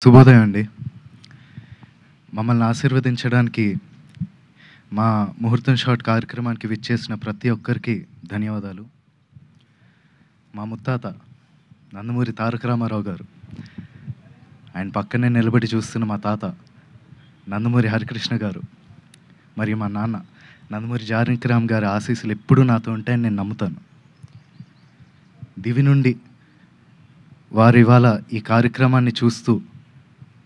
శుభోదయం అండి. మమ్మల్ని ఆశీర్వదించడానికి మా ముహూర్తం షాట్ కార్యక్రమానికి విచ్చేసిన ప్రతి ఒక్కరికి ధన్యవాదాలు. మా ముత్తాత నందమూరి తారక రామారావు గారు, ఆయన పక్కనే నిలబడి చూస్తున్న మా తాత నందమూరి హరికృష్ణ గారు, మరియు మా నాన్న నందమూరి జానకిరామ్ గారి ఆశీస్సులు ఎప్పుడూ నాతో ఉంటాయని నేను నమ్ముతాను. దివి నుండి వారు ఇవాళ ఈ కార్యక్రమాన్ని చూస్తూ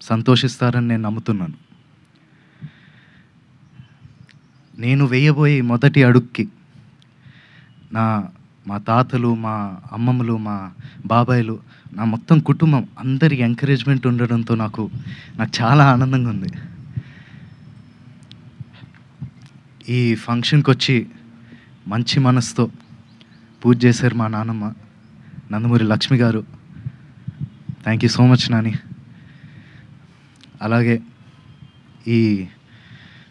సంతోషిస్తారని నేను నమ్ముతున్నాను. నేను వేయబోయే మొదటి అడుగుకి మా తాతలు, మా అమ్మమ్మలు, మా బాబాయిలు, నా మొత్తం కుటుంబం అందరి ఎంకరేజ్మెంట్ ఉండడంతో నాకు చాలా ఆనందంగా ఉంది. ఈ ఫంక్షన్కి వచ్చి మంచి మనసుతో పూజ చేశారు మా నాన్నమ్మ నందమూరి లక్ష్మి గారు. Thank you so much Nani. అలాగే ఈ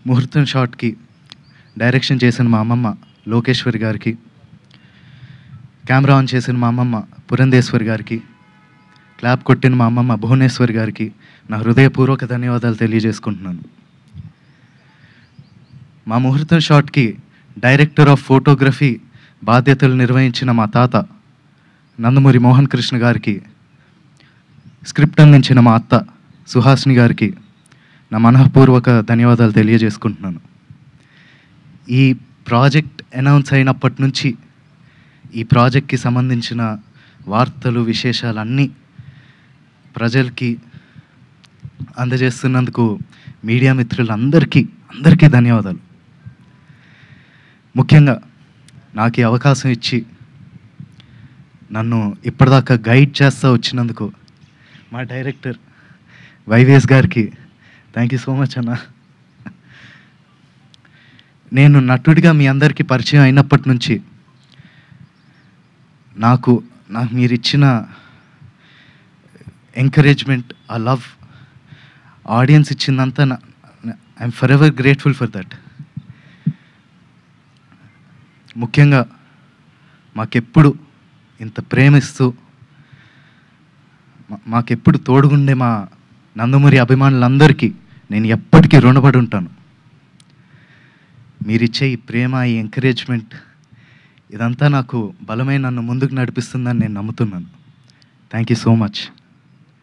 ముహూర్తం షాట్కి డైరెక్షన్ చేసిన మా అమ్మమ్మ లోకేశ్వరి గారికి, కెమెరా ఆన్ చేసిన మా అమ్మమ్మ పురంధేశ్వరి గారికి, క్లాప్ కొట్టిన మా అమ్మమ్మ భువనేశ్వరి గారికి నా హృదయపూర్వక ధన్యవాదాలు తెలియజేసుకుంటున్నాను. మా ముహూర్తం షాట్కి డైరెక్టర్ ఆఫ్ ఫోటోగ్రఫీ బాధ్యతలు నిర్వహించిన మా తాత నందమూరి మోహన్ కృష్ణ గారికి, స్క్రిప్ట్ అందించిన మా అత్త సుహాసిని గారికి నా మనఃపూర్వక ధన్యవాదాలు తెలియజేసుకుంటున్నాను. ఈ ప్రాజెక్ట్ అనౌన్స్ అయినప్పటి నుంచి ఈ ప్రాజెక్ట్కి సంబంధించిన వార్తలు, విశేషాలన్నీ ప్రజలకి అందజేస్తున్నందుకు మీడియా మిత్రులందరికీ ధన్యవాదాలు. ముఖ్యంగా నాకు ఈ అవకాశం ఇచ్చి నన్ను ఇప్పటిదాకా గైడ్ చేస్తూ వచ్చినందుకు మా డైరెక్టర్ వైవిఎస్ గారికి థ్యాంక్ యూ సో మచ్ అన్న. నేను నటుడిగా మీ అందరికీ పరిచయం అయినప్పటి నుంచి నాకు మీరు ఇచ్చిన ఎంకరేజ్మెంట్, ఆ లవ్, ఆడియన్స్ ఇచ్చిందంతా I'm forever grateful for that. ముఖ్యంగా మాకెప్పుడు ఇంత ప్రేమిస్తూ మాకెప్పుడు తోడుగుండే మా నందమూరి అభిమానులందరికీ నేను ఎప్పటికీ రుణపడి ఉంటాను. మీరిచ్చే ఈ ప్రేమ, ఈ ఎంకరేజ్మెంట్ ఇదంతా నాకు బలమైన నన్ను ముందుకు నడిపిస్తుందని నేను నమ్ముతున్నాను. Thank you so much.